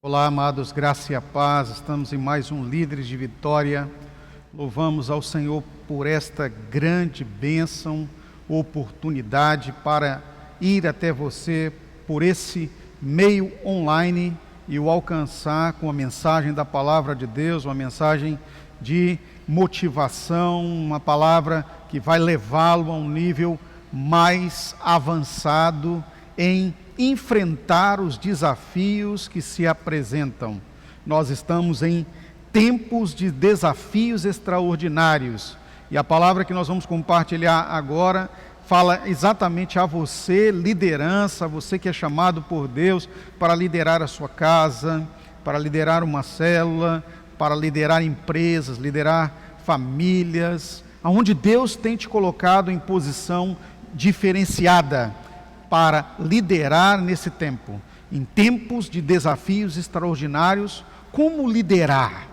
Olá, amados, graça e a paz. Estamos em mais um Líderes de Vitória. Louvamos ao Senhor por esta grande bênção, oportunidade para ir até você por esse meio online e o alcançar com a mensagem da palavra de Deus, uma mensagem de motivação, uma palavra que vai levá-lo a um nível mais avançado em enfrentar os desafios que se apresentam. Nós estamos em tempos de desafios extraordinários e a palavra que nós vamos compartilhar agora fala exatamente a você, liderança, você que é chamado por Deus para liderar a sua casa, para liderar uma célula, para liderar empresas, liderar famílias, onde Deus tem te colocado em posição diferenciada para liderar nesse tempo, em tempos de desafios extraordinários. Como liderar,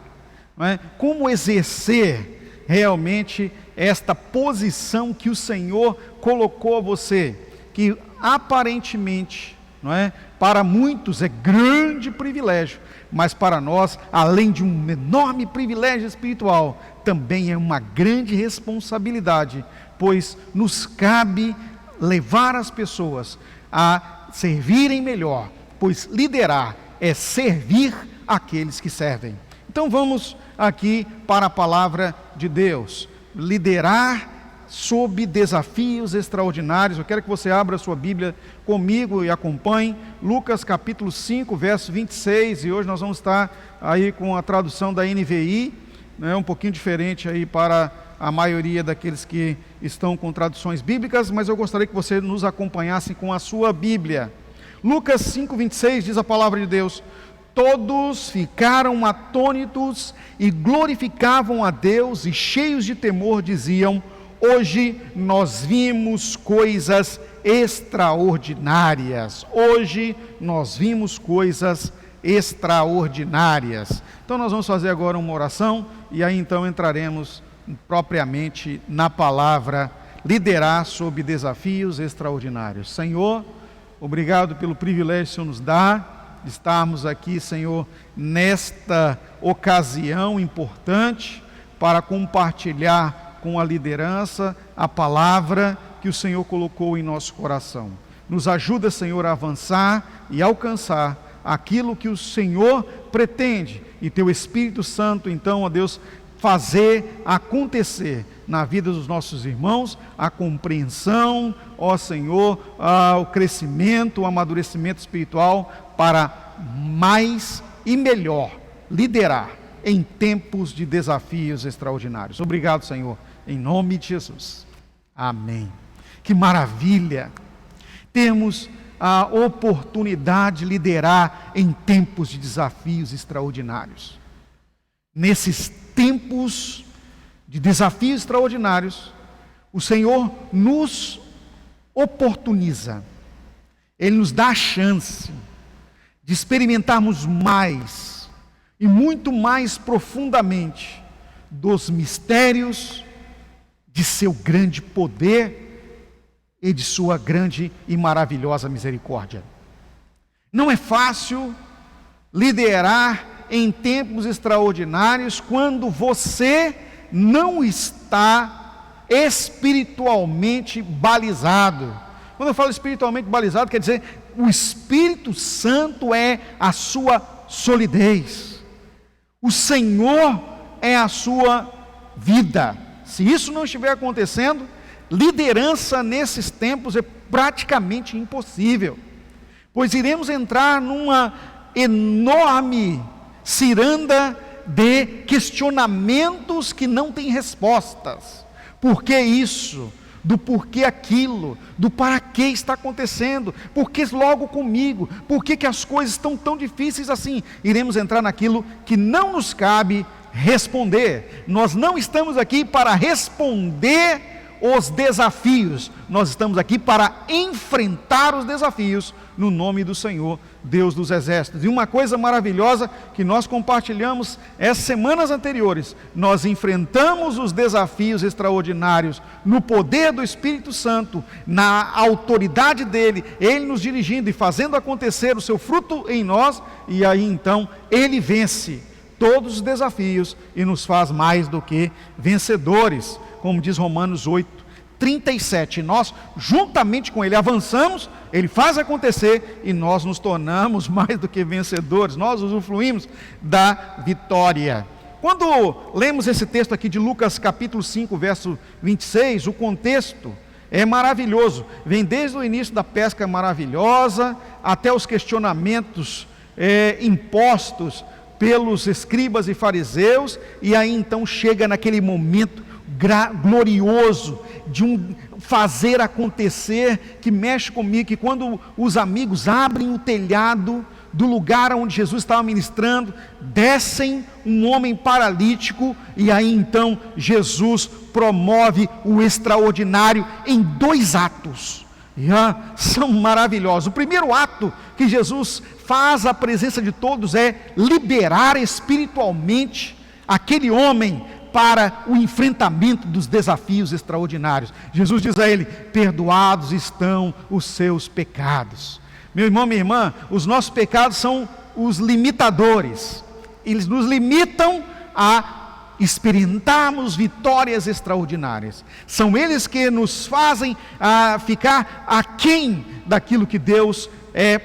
não é? Como exercer realmente esta posição que o Senhor colocou a você, que aparentemente, não é, para muitos é grande privilégio, mas para nós, além de um enorme privilégio espiritual, também é uma grande responsabilidade, pois nos cabe levar as pessoas a servirem melhor, pois liderar é servir aqueles que servem. Então vamos aqui para a palavra de Deus. Liderar sob desafios extraordinários. Eu quero que você abra a sua Bíblia comigo e acompanhe Lucas capítulo 5, verso 26, e hoje nós vamos estar aí com a tradução da NVI, né, um pouquinho diferente aí para a maioria daqueles que estão com traduções bíblicas, mas eu gostaria que você nos acompanhasse com a sua Bíblia. Lucas 5, 26 diz a palavra de Deus: todos ficaram atônitos e glorificavam a Deus, e cheios de temor diziam: hoje nós vimos coisas extraordinárias. Hoje nós vimos coisas extraordinárias. Então nós vamos fazer agora uma oração e aí então entraremos propriamente na palavra liderar sob desafios extraordinários. Senhor, obrigado pelo privilégio que o Senhor nos dá de estarmos aqui, Senhor, nesta ocasião importante para compartilhar com a liderança a palavra que o Senhor colocou em nosso coração. Nos ajuda, Senhor, a avançar e alcançar aquilo que o Senhor pretende, e Teu Espírito Santo, então, ó Deus, fazer acontecer na vida dos nossos irmãos a compreensão, ó Senhor, o crescimento, o amadurecimento espiritual para mais e melhor liderar em tempos de desafios extraordinários. Obrigado, Senhor, em nome de Jesus. Amém. Que maravilha termos a oportunidade de liderar em tempos de desafios extraordinários. Nesses tempos de desafios extraordinários, o Senhor nos oportuniza, Ele nos dá a chance de experimentarmos mais e muito mais profundamente dos mistérios de Seu grande poder e de Sua grande e maravilhosa misericórdia. Não é fácil liderar em tempos extraordinários quando você não está espiritualmente balizado. Quando eu falo espiritualmente balizado, quer dizer, o Espírito Santo é a sua solidez, o Senhor é a sua vida. Se isso não estiver acontecendo, liderança nesses tempos é praticamente impossível, pois iremos entrar numa enorme ciranda de questionamentos que não têm respostas. Por que isso? Do porquê aquilo? Do para que está acontecendo? Por que logo comigo? Por que as coisas estão tão difíceis assim? Iremos entrar naquilo que não nos cabe responder. Nós não estamos aqui para responder os desafios. Nós estamos aqui para enfrentar os desafios no nome do Senhor, Deus dos Exércitos. E uma coisa maravilhosa que nós compartilhamos essas semanas anteriores, nós enfrentamos os desafios extraordinários no poder do Espírito Santo, na autoridade dele, ele nos dirigindo e fazendo acontecer o seu fruto em nós, e aí então ele vence todos os desafios e nos faz mais do que vencedores, como diz Romanos 8:37. Nós, juntamente com ele, avançamos, ele faz acontecer e nós nos tornamos mais do que vencedores, nós usufruímos da vitória. Quando lemos esse texto aqui de Lucas capítulo 5, verso 26, o contexto é maravilhoso, vem desde o início da pesca maravilhosa, até os questionamentos impostos pelos escribas e fariseus, e aí então chega naquele momento glorioso de fazer acontecer, que mexe comigo, que quando os amigos abrem o telhado do lugar onde Jesus estava ministrando, descem um homem paralítico, e aí então Jesus promove o extraordinário em 2 atos, são maravilhosos. O primeiro ato que Jesus faz à presença de todos é liberar espiritualmente aquele homem para o enfrentamento dos desafios extraordinários. Jesus diz a ele: perdoados estão os seus pecados. Meu irmão, minha irmã, os nossos pecados são os limitadores, eles nos limitam a experimentarmos vitórias extraordinárias, são eles que nos fazem ficar aquém daquilo que Deus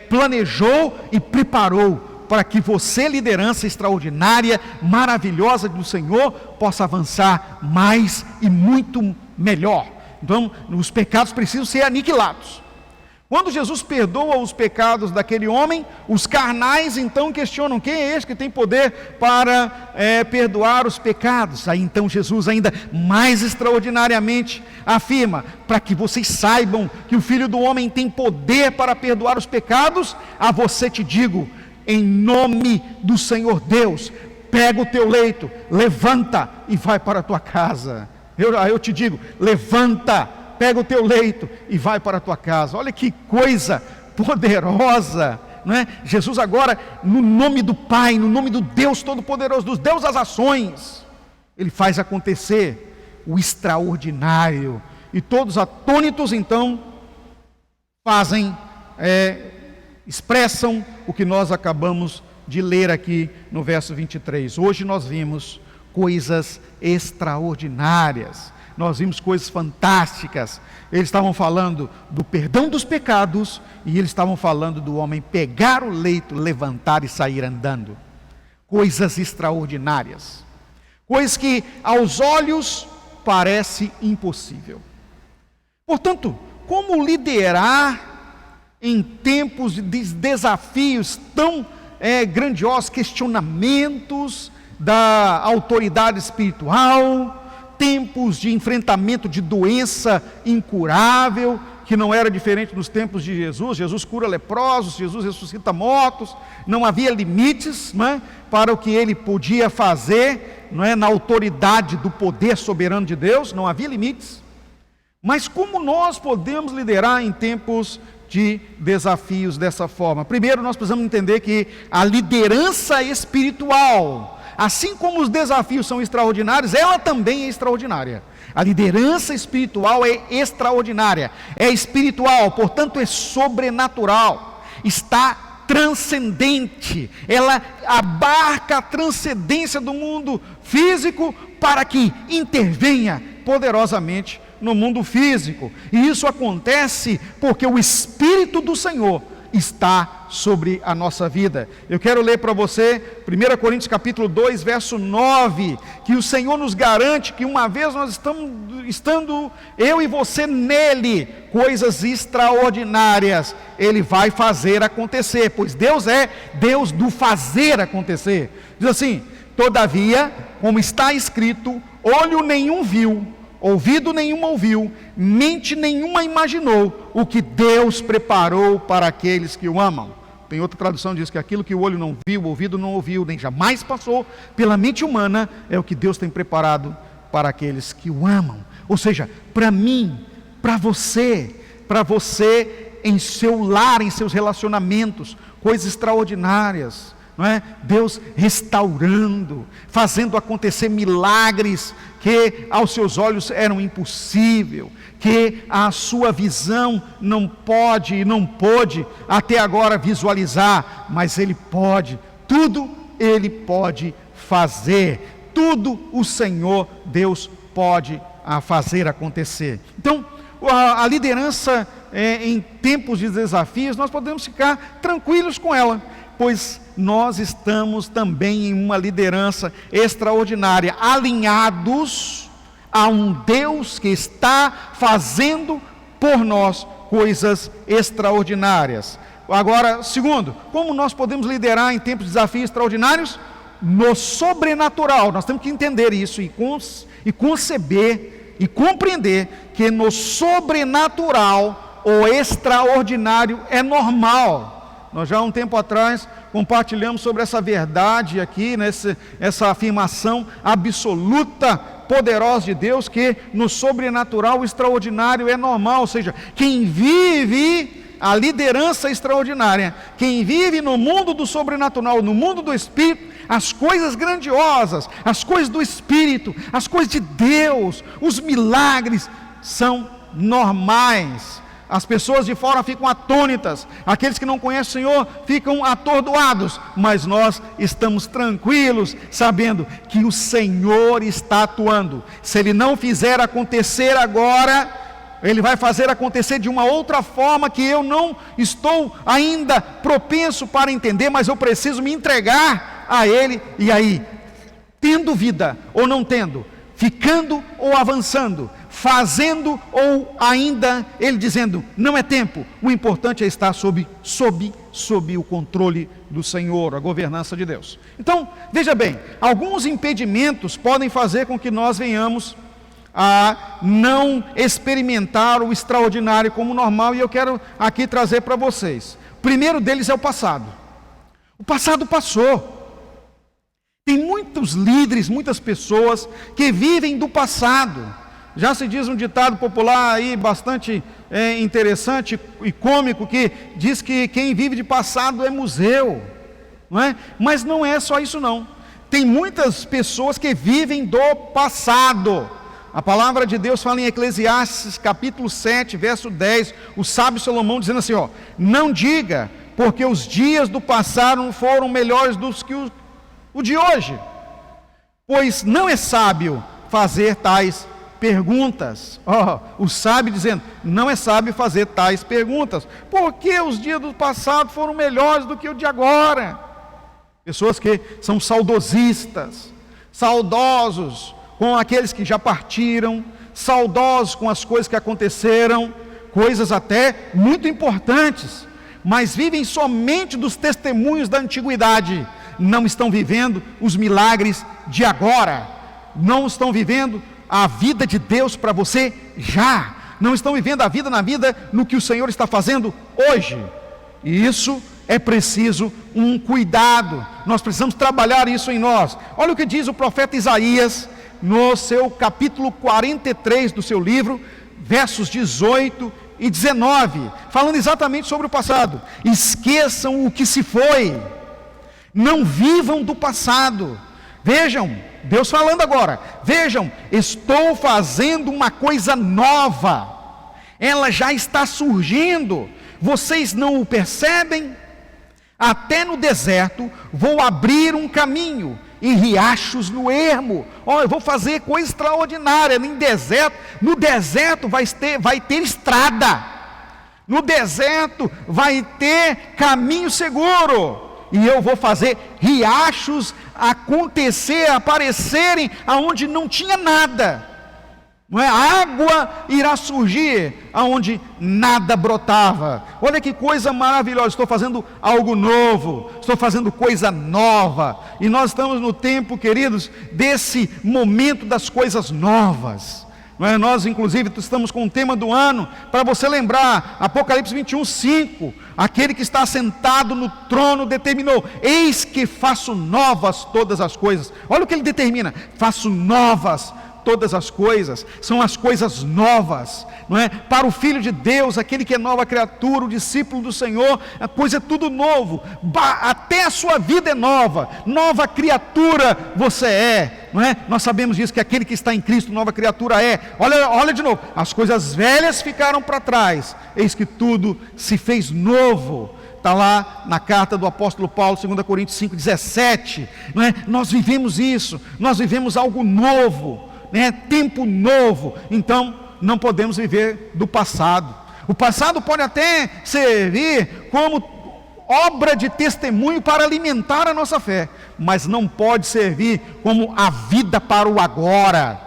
planejou e preparou para que você, liderança extraordinária, maravilhosa do Senhor, possa avançar mais e muito melhor. Então, os pecados precisam ser aniquilados. Quando Jesus perdoa os pecados daquele homem, os carnais então questionam: quem é esse que tem poder para perdoar os pecados? Aí então Jesus ainda mais extraordinariamente afirma: para que vocês saibam que o Filho do Homem tem poder para perdoar os pecados, a você te digo, em nome do Senhor Deus, pega o teu leito, levanta e vai para a tua casa. Eu te digo, levanta, pega o teu leito e vai para a tua casa. Olha que coisa poderosa, não é? Jesus agora, no nome do Pai, no nome do Deus Todo-Poderoso, dos Deus das ações, ele faz acontecer o extraordinário, e todos atônitos então expressam o que nós acabamos de ler aqui no verso 23. Hoje nós vimos coisas extraordinárias, nós vimos coisas fantásticas. Eles estavam falando do perdão dos pecados, e eles estavam falando do homem pegar o leito, levantar e sair andando. Coisas extraordinárias, coisas que aos olhos parece impossível. Portanto, como liderar em tempos de desafios tão grandiosos, questionamentos da autoridade espiritual, tempos de enfrentamento de doença incurável, que não era diferente dos tempos de Jesus. Jesus cura leprosos, Jesus ressuscita mortos, não havia limites, não é, para o que ele podia fazer, não é, na autoridade do poder soberano de Deus, não havia limites. Mas como nós podemos liderar em tempos de desafios dessa forma? Primeiro, nós precisamos entender que a liderança espiritual, assim como os desafios são extraordinários, ela também é extraordinária. A liderança espiritual é extraordinária, é espiritual, portanto é sobrenatural, está transcendente, ela abarca a transcendência do mundo físico para que intervenha poderosamente no mundo físico. E isso acontece porque o Espírito do Senhor está sobre a nossa vida. Eu quero ler para você 1 Coríntios capítulo 2, verso 9, que o Senhor nos garante que uma vez nós estando eu e você nele, coisas extraordinárias ele vai fazer acontecer, pois Deus é Deus do fazer acontecer. Diz assim: todavia, como está escrito, olho nenhum viu, ouvido nenhum ouviu, mente nenhuma imaginou o que Deus preparou para aqueles que o amam. Tem outra tradução que diz que aquilo que o olho não viu, o ouvido não ouviu, nem jamais passou pela mente humana, é o que Deus tem preparado para aqueles que o amam. Ou seja, para mim, para você em seu lar, em seus relacionamentos, coisas extraordinárias, não é? Deus restaurando, fazendo acontecer milagres que aos seus olhos eram impossível, que a sua visão não pode e não pôde até agora visualizar, mas Ele pode, tudo Ele pode fazer, tudo o Senhor Deus pode fazer acontecer. Então, a liderança em tempos de desafios, nós podemos ficar tranquilos com ela, pois nós estamos também em uma liderança extraordinária, alinhados a um Deus que está fazendo por nós coisas extraordinárias. Agora, segundo, como nós podemos liderar em tempos de desafios extraordinários? No sobrenatural. Nós temos que entender isso e conceber e compreender que no sobrenatural o extraordinário é normal. Nós já há um tempo atrás compartilhamos sobre essa verdade aqui, essa afirmação absoluta, poderosa de Deus, que no sobrenatural o extraordinário é normal. Ou seja, quem vive a liderança extraordinária, quem vive no mundo do sobrenatural, no mundo do Espírito, as coisas grandiosas, as coisas do Espírito, as coisas de Deus, os milagres são normais. As pessoas de fora ficam atônitas, aqueles que não conhecem o Senhor ficam atordoados, mas nós estamos tranquilos, sabendo que o Senhor está atuando. Se Ele não fizer acontecer agora, Ele vai fazer acontecer de uma outra forma que eu não estou ainda propenso para entender, mas eu preciso me entregar a Ele. E aí, tendo vida ou não tendo, ficando ou avançando, fazendo ou ainda Ele dizendo, não é tempo, o importante é estar sob o controle do Senhor, a governança de Deus. Então, veja bem, alguns impedimentos podem fazer com que nós venhamos a não experimentar o extraordinário como normal, e eu quero aqui trazer para vocês. O primeiro deles é o passado. O passado passou. Tem muitos líderes, muitas pessoas que vivem do passado. Já se diz um ditado popular aí bastante interessante e cômico, que diz que quem vive de passado é museu, não é? Mas não é só isso não. Tem muitas pessoas que vivem do passado. A palavra de Deus fala em Eclesiastes capítulo 7, verso 10, o sábio Salomão dizendo assim, não diga, porque os dias do passado foram melhores do que o de hoje, pois não é sábio fazer tais perguntas. O sábio dizendo, não é sábio fazer tais perguntas, porque os dias do passado foram melhores do que o de agora. Pessoas que são saudosistas, saudosos com aqueles que já partiram, saudosos com as coisas que aconteceram, coisas até muito importantes, mas vivem somente dos testemunhos da antiguidade, não estão vivendo os milagres de agora, não estão vivendo a vida de Deus para você já, não estão vivendo a vida no que o Senhor está fazendo hoje, e isso é preciso um cuidado, nós precisamos trabalhar isso em nós. Olha o que diz o profeta Isaías, no seu capítulo 43 do seu livro, versos 18 e 19, falando exatamente sobre o passado. Esqueçam o que se foi, não vivam do passado. Vejam, Deus falando agora, vejam, estou fazendo uma coisa nova, ela já está surgindo, vocês não o percebem? Até no deserto vou abrir um caminho, em riachos no ermo. Eu vou fazer coisa extraordinária no deserto vai ter estrada, no deserto vai ter caminho seguro, e eu vou fazer riachos aparecerem aonde não tinha nada, não é? A água irá surgir aonde nada brotava. Olha que coisa maravilhosa, estou fazendo algo novo, estou fazendo coisa nova, e nós estamos no tempo, queridos, desse momento das coisas novas, não é? Nós inclusive estamos com o tema do ano, para você lembrar, Apocalipse 21, 5, aquele que está sentado no trono determinou, eis que faço novas todas as coisas. Olha o que ele determina, faço novas todas as coisas, são as coisas novas, não é? Para o Filho de Deus, aquele que é nova criatura, o discípulo do Senhor, a coisa é tudo novo, até a sua vida é nova, nova criatura você é, não é? Nós sabemos disso, que aquele que está em Cristo, nova criatura é. Olha de novo, as coisas velhas ficaram para trás, eis que tudo se fez novo. Está lá na carta do apóstolo Paulo, 2 Coríntios 5,17, não é? Nós vivemos isso, nós vivemos algo novo, né? Tempo novo. Então não podemos viver do passado. O passado pode até servir como obra de testemunho para alimentar a nossa fé, mas não pode servir como a vida para o agora.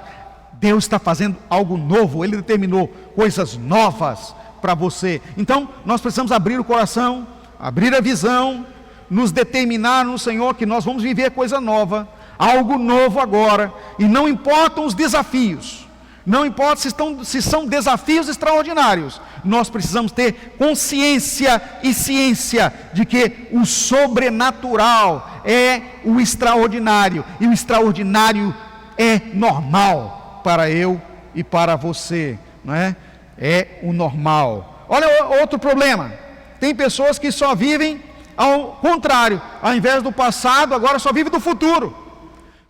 Deus está fazendo algo novo, Ele determinou coisas novas para você. Então nós precisamos abrir o coração, abrir a visão, nos determinar no Senhor que nós vamos viver coisa nova, algo novo agora, e não importam os desafios, não importa se são desafios extraordinários, nós precisamos ter consciência e ciência de que o sobrenatural é o extraordinário, e o extraordinário é normal para eu e para você, não é? É o normal. Olha outro problema. Tem pessoas que só vivem ao contrário, ao invés do passado, agora só vive do futuro,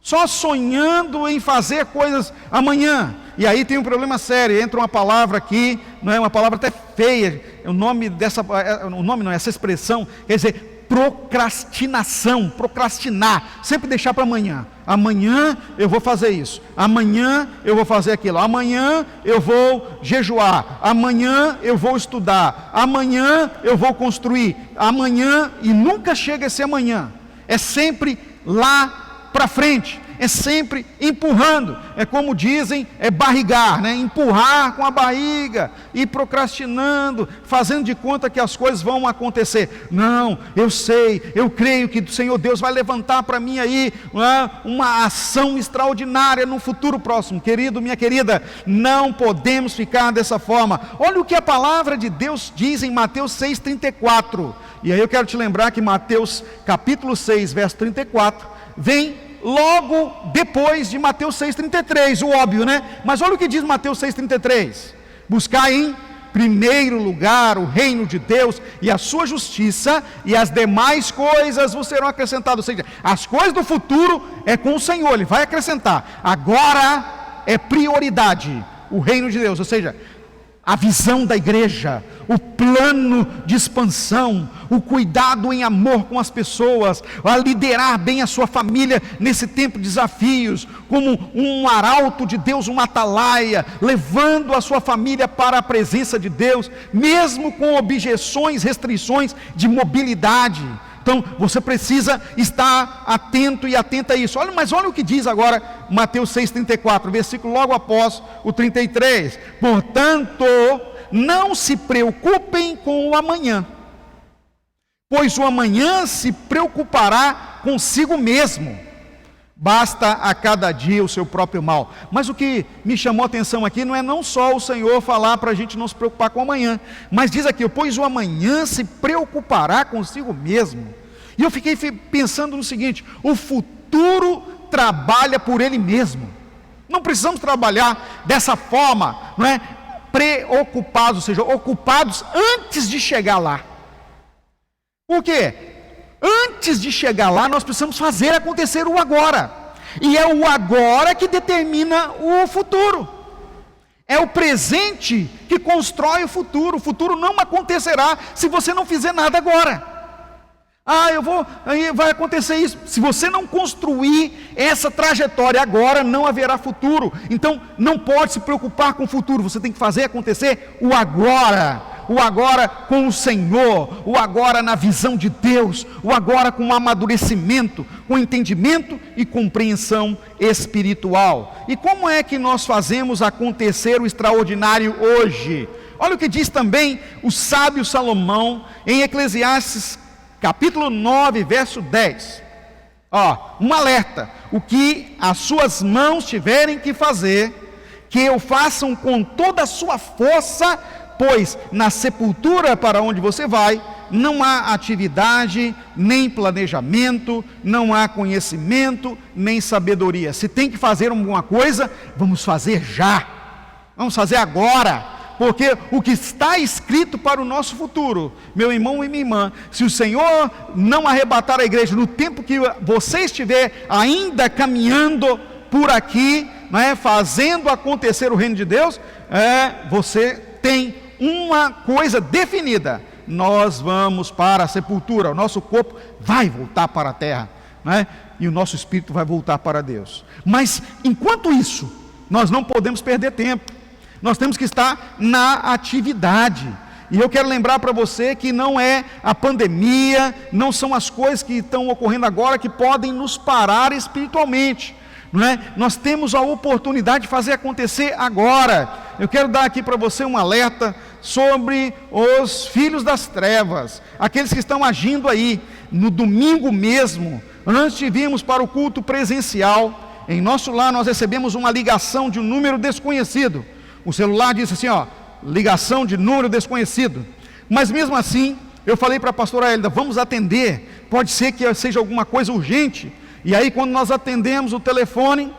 só sonhando em fazer coisas amanhã. E aí tem um problema sério, entra uma palavra aqui, não é uma palavra até feia, essa expressão quer dizer procrastinação, procrastinar, sempre deixar para amanhã. Amanhã eu vou fazer isso, amanhã eu vou fazer aquilo, amanhã eu vou jejuar, amanhã eu vou estudar, amanhã eu vou construir, amanhã, e nunca chega esse amanhã, é sempre lá para frente, é sempre empurrando, é como dizem, é barrigar, né? Empurrar com a barriga, e procrastinando, fazendo de conta que as coisas vão acontecer. Não, eu sei, eu creio que o Senhor Deus vai levantar para mim aí uma ação extraordinária no futuro próximo. Querido, minha querida, não podemos ficar dessa forma. Olha o que a palavra de Deus diz em Mateus 6,34, e aí eu quero te lembrar que Mateus capítulo 6, verso 34, vem logo depois de Mateus 6,33, o óbvio, né? Mas olha o que diz Mateus 6,33: buscai em primeiro lugar o reino de Deus e a sua justiça, e as demais coisas vos serão acrescentadas. Ou seja, as coisas do futuro é com o Senhor, Ele vai acrescentar. Agora é prioridade o reino de Deus, ou seja, a visão da igreja, o plano de expansão, o cuidado em amor com as pessoas, a liderar bem a sua família nesse tempo de desafios, como um arauto de Deus, uma atalaia, levando a sua família para a presença de Deus, mesmo com objeções, restrições de mobilidade. Então você precisa estar atento e atenta a isso. Mas olha o que diz agora Mateus 6,34, versículo logo após o 33. Portanto, não se preocupem com o amanhã, pois o amanhã se preocupará consigo mesmo. Basta a cada dia o seu próprio mal. Mas o que me chamou a atenção aqui não é não só o Senhor falar para a gente não se preocupar com o amanhã, mas diz aqui, pois o amanhã se preocupará consigo mesmo. E eu fiquei pensando no seguinte: o futuro trabalha por ele mesmo. Não precisamos trabalhar dessa forma, não é? Preocupados, ou seja, ocupados antes de chegar lá. Por quê? Antes de chegar lá, nós precisamos fazer acontecer o agora. E é o agora que determina o futuro. É o presente que constrói o futuro. O futuro não acontecerá se você não fizer nada agora. Aí vai acontecer isso. Se você não construir essa trajetória agora, não haverá futuro. Então, não pode se preocupar com o futuro. Você tem que fazer acontecer o agora. O agora com o Senhor, o agora na visão de Deus, o agora com amadurecimento, com entendimento e compreensão espiritual. E como é que nós fazemos acontecer o extraordinário hoje? Olha o que diz também o sábio Salomão em Eclesiastes capítulo 9, verso 10. Um alerta: o que as suas mãos tiverem que fazer, que o façam com toda a sua força, pois na sepultura para onde você vai, não há atividade, nem planejamento, não há conhecimento, nem sabedoria. Se tem que fazer alguma coisa, vamos fazer já, vamos fazer agora, porque o que está escrito para o nosso futuro, meu irmão e minha irmã, se o Senhor não arrebatar a igreja no tempo que você estiver ainda caminhando por aqui, fazendo acontecer o reino de Deus, você tem uma coisa definida: nós vamos para a sepultura, o nosso corpo vai voltar para a terra, e o nosso espírito vai voltar para Deus. Mas enquanto isso, nós não podemos perder tempo, nós temos que estar na atividade. E eu quero lembrar para você que não é a pandemia, não são as coisas que estão ocorrendo agora que podem nos parar espiritualmente. Nós temos a oportunidade de fazer acontecer agora. Eu quero dar aqui para você um alerta sobre os filhos das trevas, aqueles que estão agindo aí. No domingo mesmo, antes de virmos para o culto presencial, em nosso lar nós recebemos uma ligação de um número desconhecido. O celular disse assim, ligação de número desconhecido. Mas mesmo assim, eu falei para a pastora Hélida, vamos atender, pode ser que seja alguma coisa urgente. E aí quando nós atendemos o telefone,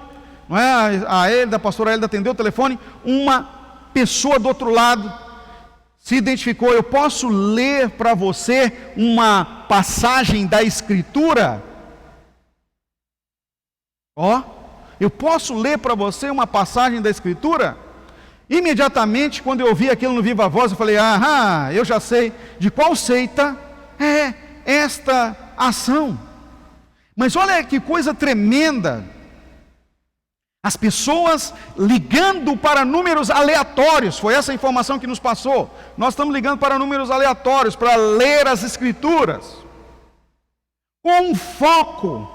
a pastora Hélida atendeu o telefone, uma pessoa do outro lado se identificou. Eu posso ler para você uma passagem da Escritura? Eu posso ler para você uma passagem da Escritura? Imediatamente, quando eu ouvi aquilo no Viva Voz, eu falei, eu já sei de qual seita é esta ação. Mas olha que coisa tremenda, as pessoas ligando para números aleatórios. Foi essa a informação que nos passou. Nós estamos ligando para números aleatórios, para ler as Escrituras, com um foco,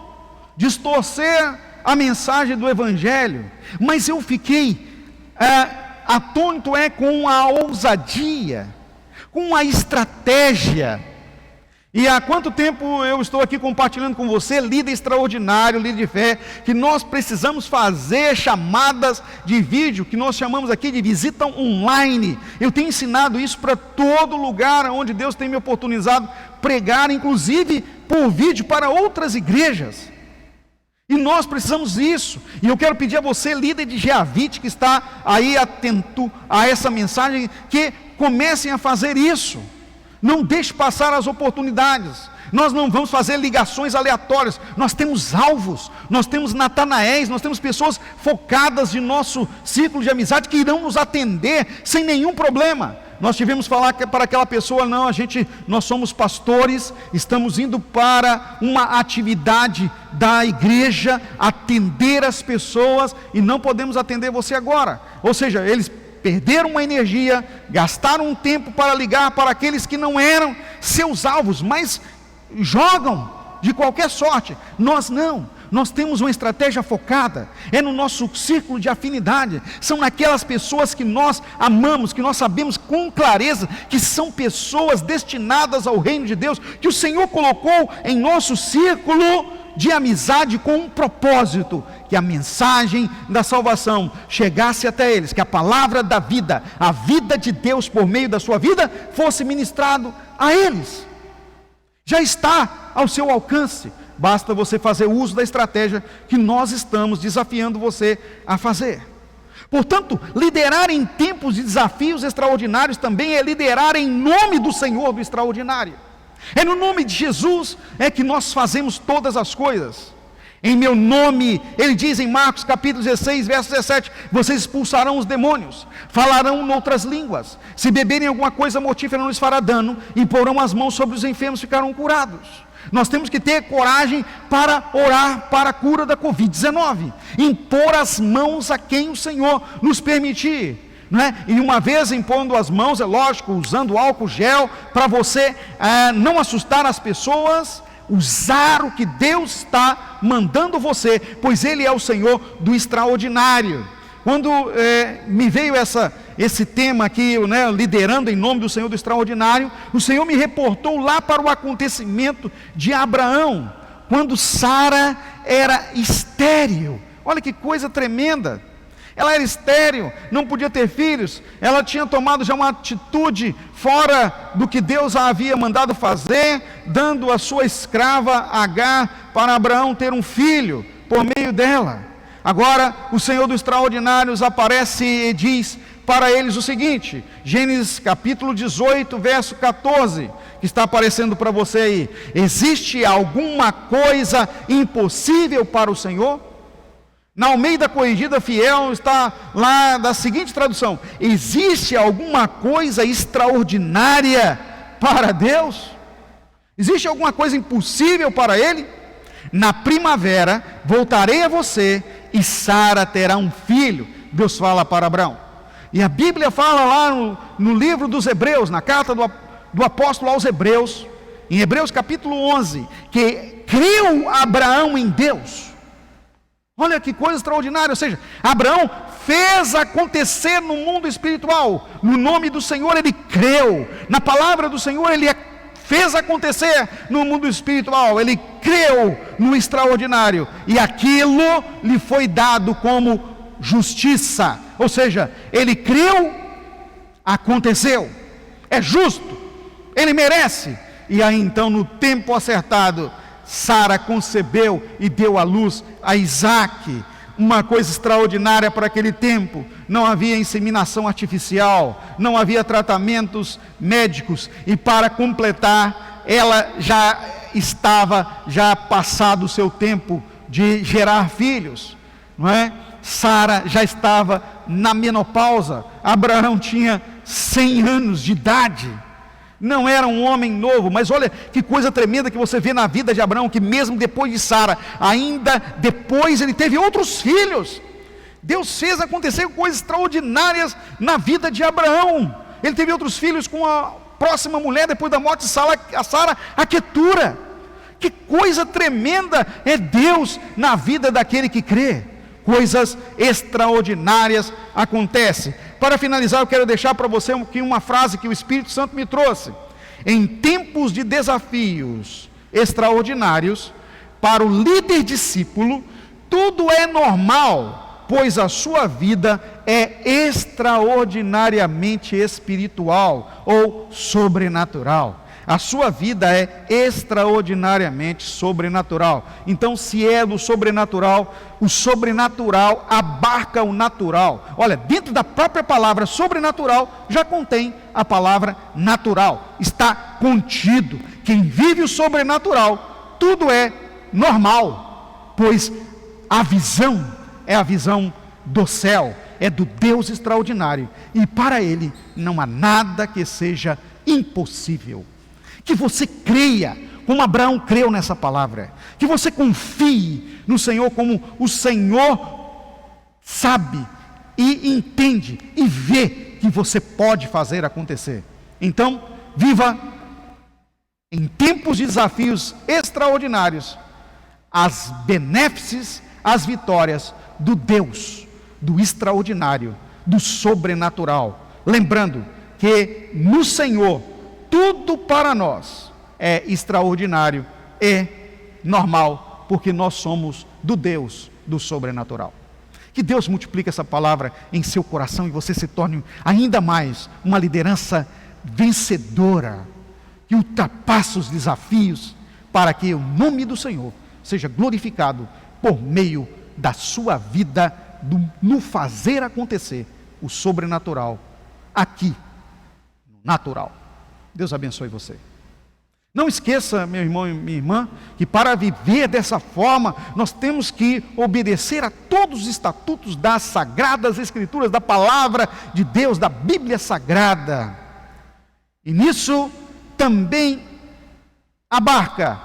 distorcer a mensagem do Evangelho. Mas eu fiquei atônito com a ousadia, com a estratégia. E há quanto tempo eu estou aqui compartilhando com você, líder extraordinário, líder de fé, que nós precisamos fazer chamadas de vídeo, que nós chamamos aqui de visita online. Eu tenho ensinado isso para todo lugar onde Deus tem me oportunizado pregar, inclusive por vídeo para outras igrejas. E nós precisamos disso. E eu quero pedir a você, líder de Geavite, que está aí atento a essa mensagem, que comecem a fazer isso. Não deixe passar as oportunidades. Nós não vamos fazer ligações aleatórias. Nós temos alvos, nós temos Natanaéis, nós temos pessoas focadas de nosso círculo de amizade que irão nos atender sem nenhum problema. Nós tivemos que falar para aquela pessoa, nós somos pastores, estamos indo para uma atividade da igreja, atender as pessoas, e não podemos atender você agora. Ou seja, eles perderam uma energia, gastaram um tempo para ligar para aqueles que não eram seus alvos, mas jogam de qualquer sorte. Nós não, nós temos uma estratégia focada, é no nosso círculo de afinidade, são naquelas pessoas que nós amamos, que nós sabemos com clareza que são pessoas destinadas ao reino de Deus, que o Senhor colocou em nosso círculo de amizade com um propósito, que a mensagem da salvação chegasse até eles, que a palavra da vida, a vida de Deus por meio da sua vida, fosse ministrado a eles. Já está ao seu alcance, basta você fazer uso da estratégia que nós estamos desafiando você a fazer. Portanto, liderar em tempos de desafios extraordinários também é liderar em nome do Senhor do extraordinário. É no nome de Jesus que nós fazemos todas as coisas. Em meu nome, ele diz em Marcos capítulo 16, verso 17, vocês expulsarão os demônios, falarão noutras línguas, se beberem alguma coisa mortífera não lhes fará dano, imporão as mãos sobre os enfermos e ficarão curados. Nós temos que ter coragem para orar para a cura da Covid-19, impor as mãos a quem o Senhor nos permitir. E uma vez impondo as mãos, é lógico, usando álcool gel, para você não assustar as pessoas, usar o que Deus está mandando você, pois Ele é o Senhor do extraordinário. Quando me veio esse tema aqui, liderando em nome do Senhor do extraordinário, o Senhor me reportou lá para o acontecimento de Abraão, quando Sara era estéril. Olha que coisa tremenda. Ela era estéril, não podia ter filhos, ela tinha tomado já uma atitude fora do que Deus a havia mandado fazer, dando a sua escrava Agar para Abraão ter um filho por meio dela. Agora o Senhor dos Extraordinários aparece e diz para eles o seguinte, Gênesis capítulo 18, verso 14, que está aparecendo para você aí: existe alguma coisa impossível para o Senhor? Na Almeida Corrigida Fiel está lá da seguinte tradução: existe alguma coisa extraordinária para Deus? Existe alguma coisa impossível para Ele? Na primavera voltarei a você e Sara terá um filho, Deus fala para Abraão. E a Bíblia fala lá no livro dos Hebreus, na carta do apóstolo aos Hebreus, em Hebreus capítulo 11, que creu Abraão em Deus. Olha que coisa extraordinária, ou seja, Abraão fez acontecer no mundo espiritual, no nome do Senhor ele creu, na palavra do Senhor ele fez acontecer no mundo espiritual, ele creu no extraordinário, e aquilo lhe foi dado como justiça, ou seja, ele creu, aconteceu, é justo, ele merece, e aí então no tempo acertado, Sara concebeu e deu à luz a Isaque, uma coisa extraordinária para aquele tempo. Não havia inseminação artificial, não havia tratamentos médicos, e para completar, ela já estava passado o seu tempo de gerar filhos, não é? Sara já estava na menopausa, Abraão tinha 100 anos de idade, não era um homem novo, mas olha que coisa tremenda que você vê na vida de Abraão, que mesmo depois de Sara, ainda depois ele teve outros filhos. Deus fez acontecer coisas extraordinárias na vida de Abraão. Ele teve outros filhos com a próxima mulher, depois da morte de Sara, a Quetura. Que coisa tremenda é Deus na vida daquele que crê. Coisas extraordinárias acontecem. Para finalizar, eu quero deixar para você aqui uma frase que o Espírito Santo me trouxe. Em tempos de desafios extraordinários, para o líder discípulo, tudo é normal, pois a sua vida é extraordinariamente espiritual ou sobrenatural. A sua vida é extraordinariamente sobrenatural. Então, se é do sobrenatural, o sobrenatural abarca o natural. Olha, dentro da própria palavra sobrenatural, já contém a palavra natural. Está contido. Quem vive o sobrenatural, tudo é normal. Pois a visão é a visão do céu, é do Deus extraordinário. E para Ele não há nada que seja impossível. Que você creia, como Abraão creu nessa palavra, que você confie no Senhor, como o Senhor sabe e entende e vê que você pode fazer acontecer. Então, viva em tempos de desafios extraordinários as benéfices, as vitórias do Deus, do extraordinário, do sobrenatural, lembrando que no Senhor tudo para nós é extraordinário e normal, porque nós somos do Deus do sobrenatural. Que Deus multiplique essa palavra em seu coração e você se torne ainda mais uma liderança vencedora, que ultrapasse os desafios, para que o nome do Senhor seja glorificado por meio da sua vida, no fazer acontecer o sobrenatural aqui, no natural. Deus abençoe você. Não esqueça, meu irmão e minha irmã, que para viver dessa forma, nós temos que obedecer a todos os estatutos das sagradas escrituras, da palavra de Deus, da Bíblia Sagrada. E nisso também abarca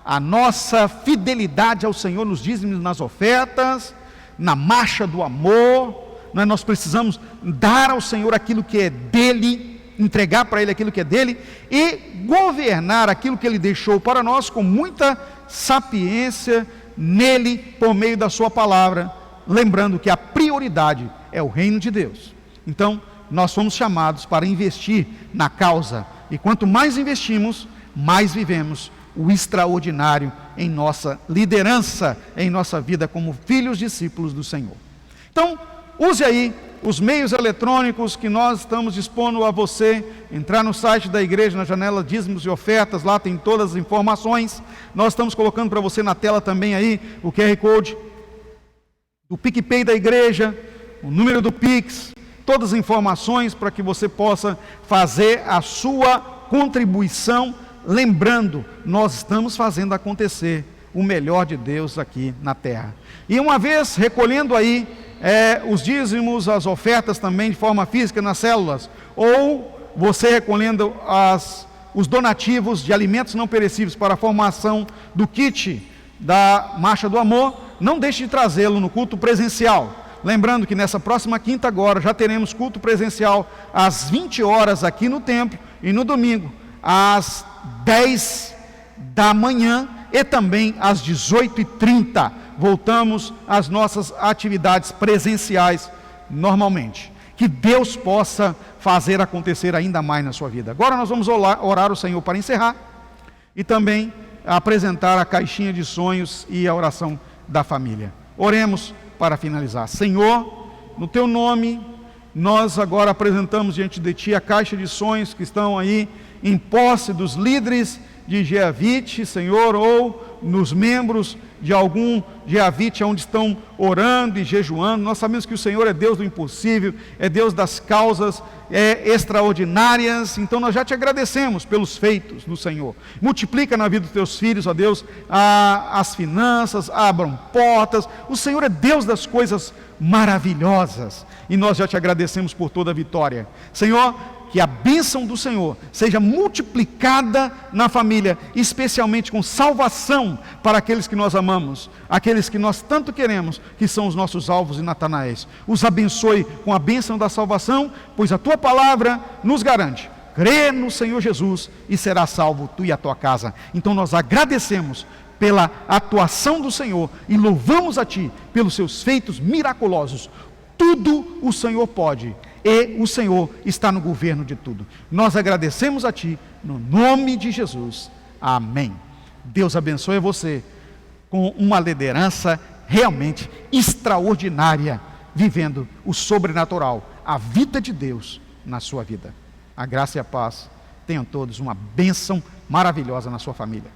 a nossa fidelidade ao Senhor nos dízimos, nas ofertas, na marcha do amor. Nós precisamos dar ao Senhor aquilo que é dele, entregar para Ele aquilo que é dele e governar aquilo que Ele deixou para nós com muita sapiência nele, por meio da sua palavra, lembrando que a prioridade é o reino de Deus. Então, nós fomos chamados para investir na causa, e quanto mais investimos, mais vivemos o extraordinário em nossa liderança, em nossa vida como filhos discípulos do Senhor. Então, use aí os meios eletrônicos que nós estamos dispondo a você, entrar no site da igreja, na janela dízimos e ofertas, lá tem todas as informações. Nós estamos colocando para você na tela também aí o QR Code do PicPay da igreja, o número do Pix, todas as informações para que você possa fazer a sua contribuição. Lembrando, nós estamos fazendo acontecer o melhor de Deus aqui na terra. E uma vez recolhendo aí os dízimos, as ofertas também de forma física nas células, ou você recolhendo os donativos de alimentos não perecíveis para a formação do kit da Marcha do Amor, não deixe de trazê-lo no culto presencial. Lembrando que nessa próxima quinta agora já teremos culto presencial às 20 horas aqui no templo, e no domingo às 10 da manhã e também às 18h30. Voltamos às nossas atividades presenciais normalmente. Que Deus possa fazer acontecer ainda mais na sua vida. Agora nós vamos orar o Senhor para encerrar e também apresentar a caixinha de sonhos e a oração da família. Oremos para finalizar. Senhor, no Teu nome, nós agora apresentamos diante de Ti a caixa de sonhos que estão aí em posse dos líderes de Geavite, Senhor, ou nos membros de algum Geavite onde estão orando e jejuando. Nós sabemos que o Senhor é Deus do impossível, é Deus das causas extraordinárias. Então nós já te agradecemos pelos feitos do Senhor. Multiplica na vida dos teus filhos, ó Deus, as finanças, abram portas. O Senhor é Deus das coisas maravilhosas e nós já te agradecemos por toda a vitória. Senhor, que a bênção do Senhor seja multiplicada na família, especialmente com salvação para aqueles que nós amamos, aqueles que nós tanto queremos, que são os nossos alvos e Natanaéis. Os abençoe com a bênção da salvação, pois a Tua palavra nos garante: crê no Senhor Jesus e será salvo tu e a tua casa. Então nós agradecemos pela atuação do Senhor e louvamos a Ti pelos Seus feitos miraculosos. Tudo o Senhor pode e o Senhor está no governo de tudo. Nós agradecemos a Ti, no nome de Jesus. Amém. Deus abençoe você com uma liderança realmente extraordinária, vivendo o sobrenatural, a vida de Deus na sua vida. A graça e a paz tenham todos uma bênção maravilhosa na sua família.